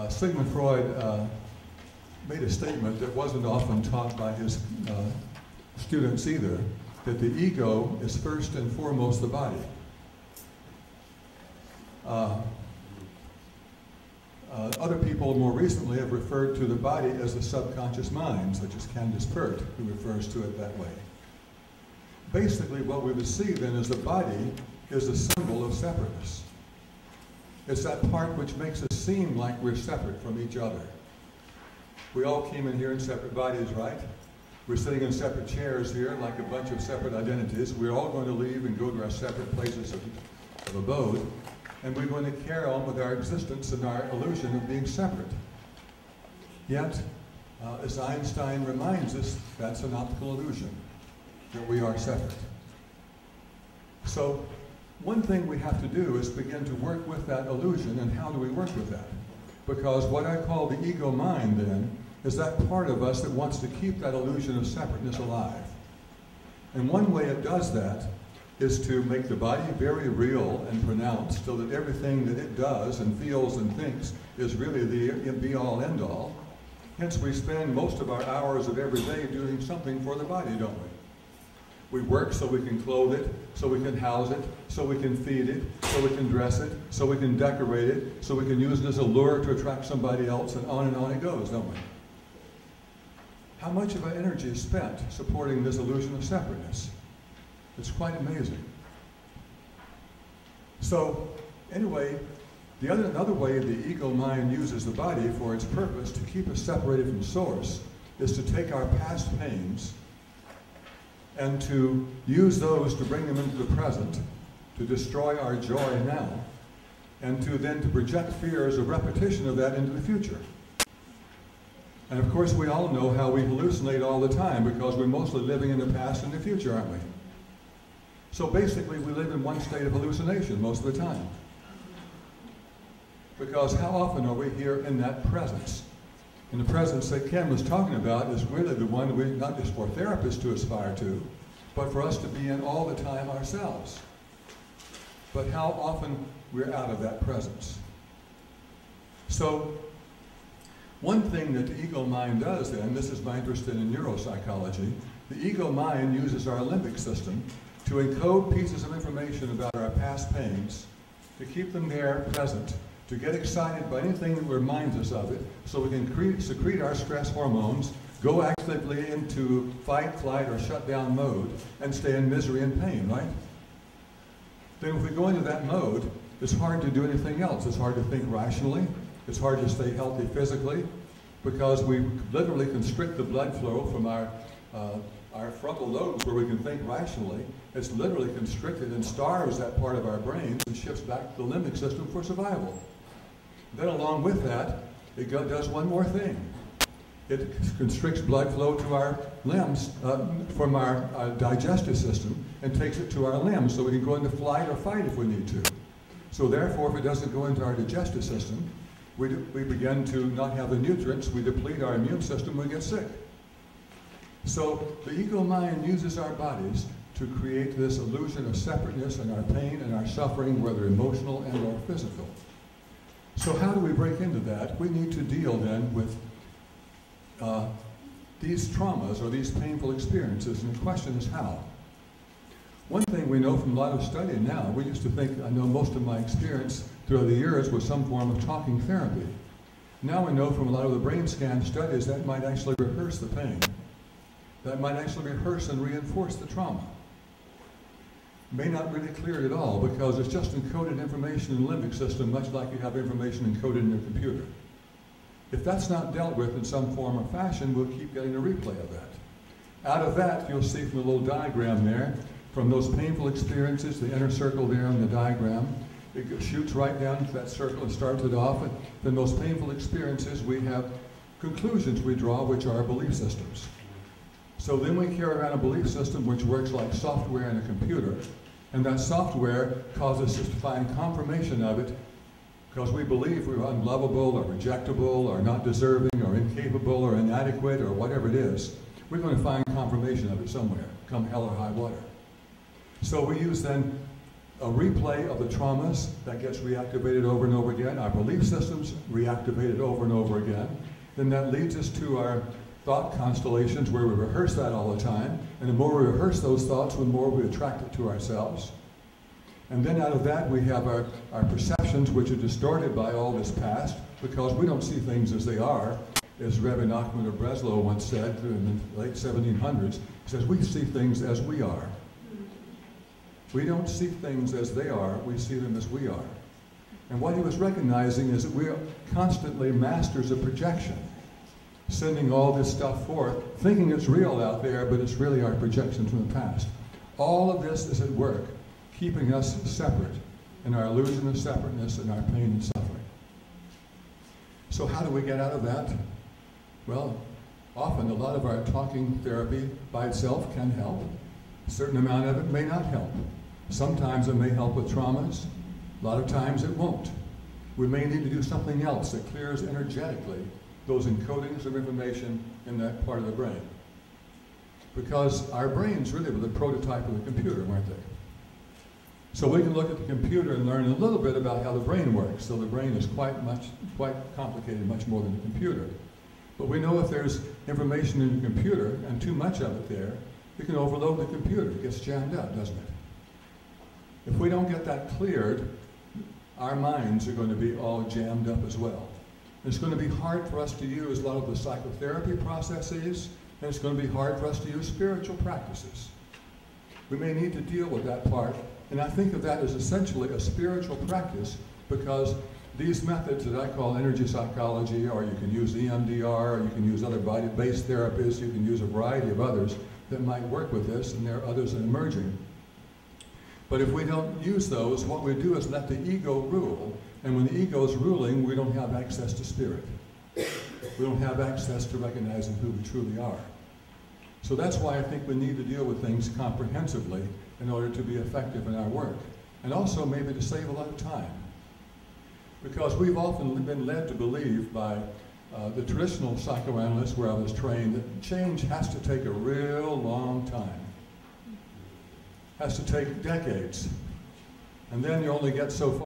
Sigmund Freud made a statement that wasn't often taught by his students either, that the ego is first and foremost the body. Other people more recently have referred to the body as the subconscious mind, such as Candace Pert, who refers to it that way. Basically, what we would see then is the body is a symbol of separateness. It's that part which makes us seem like we're separate from each other. We all came in here in separate bodies, right? We're sitting in separate chairs here, like a bunch of separate identities. We're all going to leave and go to our separate places of abode, and we're going to carry on with our existence and our illusion of being separate. Yet, as Einstein reminds us, that's an optical illusion, that we are separate. So, one thing we have to do is begin to work with that illusion, and how do we work with that? Because what I call the ego mind, then, is that part of us that wants to keep that illusion of separateness alive. And one way it does that is to make the body very real and pronounced, so that everything that it does and feels and thinks is really the be-all, end-all. Hence, we spend most of our hours of every day doing something for the body, don't we? We work so we can clothe it, so we can house it, so we can feed it, so we can dress it, so we can decorate it, so we can use it as a lure to attract somebody else, and on it goes, don't we? How much of our energy is spent supporting this illusion of separateness? It's quite amazing. So, anyway, another way the ego mind uses the body for its purpose to keep us separated from Source is to take our past pains and to use those to bring them into the present, to destroy our joy now, and to project fears of repetition of that into the future. And of course, we all know how we hallucinate all the time, because we're mostly living in the past and the future, aren't we? So basically, we live in one state of hallucination most of the time. Because how often are we here in that presence? And the presence that Ken was talking about is really the one we, not just for therapists to aspire to, but for us to be in all the time ourselves. But how often we're out of that presence. So, one thing that the ego mind does then, this is my interest in neuropsychology, the ego mind uses our limbic system to encode pieces of information about our past pains, to keep them there present, to get excited by anything that reminds us of it, so we can secrete our stress hormones, go actively into fight, flight, or shutdown mode, and stay in misery and pain, right? Then if we go into that mode, it's hard to do anything else. It's hard to think rationally. It's hard to stay healthy physically, because we literally constrict the blood flow from our frontal lobes where we can think rationally. It's literally constricted and starves that part of our brains and shifts back to the limbic system for survival. Then along with that, it does one more thing. It constricts blood flow to our limbs from our digestive system and takes it to our limbs so we can go into flight or fight if we need to. So therefore, if it doesn't go into our digestive system, we begin to not have the nutrients, we deplete our immune system, we get sick. So the ego mind uses our bodies to create this illusion of separateness and our pain and our suffering, whether emotional and or physical. So how do we break into that? We need to deal then with these traumas or these painful experiences, and the question is how? One thing we know from a lot of study now, we used to think, I know most of my experience throughout the years was some form of talking therapy. Now we know from a lot of the brain scan studies that might actually rehearse the pain. That might actually rehearse and reinforce the trauma. May not really clear it at all, because it's just encoded information in the limbic system, much like you have information encoded in your computer. If that's not dealt with in some form or fashion, we'll keep getting a replay of that. Out of that, you'll see from the little diagram there, from those painful experiences, the inner circle there in the diagram, it shoots right down into that circle and starts it off. And then those painful experiences, we have conclusions we draw, which are belief systems. So then we carry around a belief system which works like software in a computer, and that software causes us to find confirmation of it because we believe we're unlovable or rejectable or not deserving or incapable or inadequate or whatever it is. We're going to find confirmation of it somewhere, come hell or high water. So we use then a replay of the traumas that gets reactivated over and over again, our belief systems reactivated over and over again. Then that leads us to our thought constellations where we rehearse that all the time. And the more we rehearse those thoughts, the more we attract it to ourselves. And then out of that we have our perceptions, which are distorted by all this past because we don't see things as they are. As Rebbe Nachman of Breslau once said in the late 1700s, he says, we see things as we are. We don't see things as they are, we see them as we are. And what he was recognizing is that we are constantly masters of projection, sending all this stuff forth, thinking it's real out there, but it's really our projection from the past. All of this is at work, keeping us separate in our illusion of separateness and our pain and suffering. So how do we get out of that? Well, often a lot of our talking therapy by itself can help. A certain amount of it may not help. Sometimes it may help with traumas. A lot of times it won't. We may need to do something else that clears energetically those encodings of information in that part of the brain. Because our brains really were the prototype of the computer, weren't they? So we can look at the computer and learn a little bit about how the brain works. So the brain is quite complicated, much more than a computer. But we know if there's information in the computer and too much of it there, it can overload the computer. It gets jammed up, doesn't it? If we don't get that cleared, our minds are going to be all jammed up as well. It's going to be hard for us to use a lot of the psychotherapy processes, and it's going to be hard for us to use spiritual practices. We may need to deal with that part, and I think of that as essentially a spiritual practice because these methods that I call energy psychology, or you can use EMDR, or you can use other body-based therapies, you can use a variety of others that might work with this, and there are others emerging. But if we don't use those, what we do is let the ego rule, and when the ego is ruling, we don't have access to spirit. We don't have access to recognizing who we truly are. So that's why I think we need to deal with things comprehensively in order to be effective in our work, and also maybe to save a lot of time. Because we've often been led to believe by the traditional psychoanalysts where I was trained that change has to take a real long time. Has to take decades. And then you only get so far.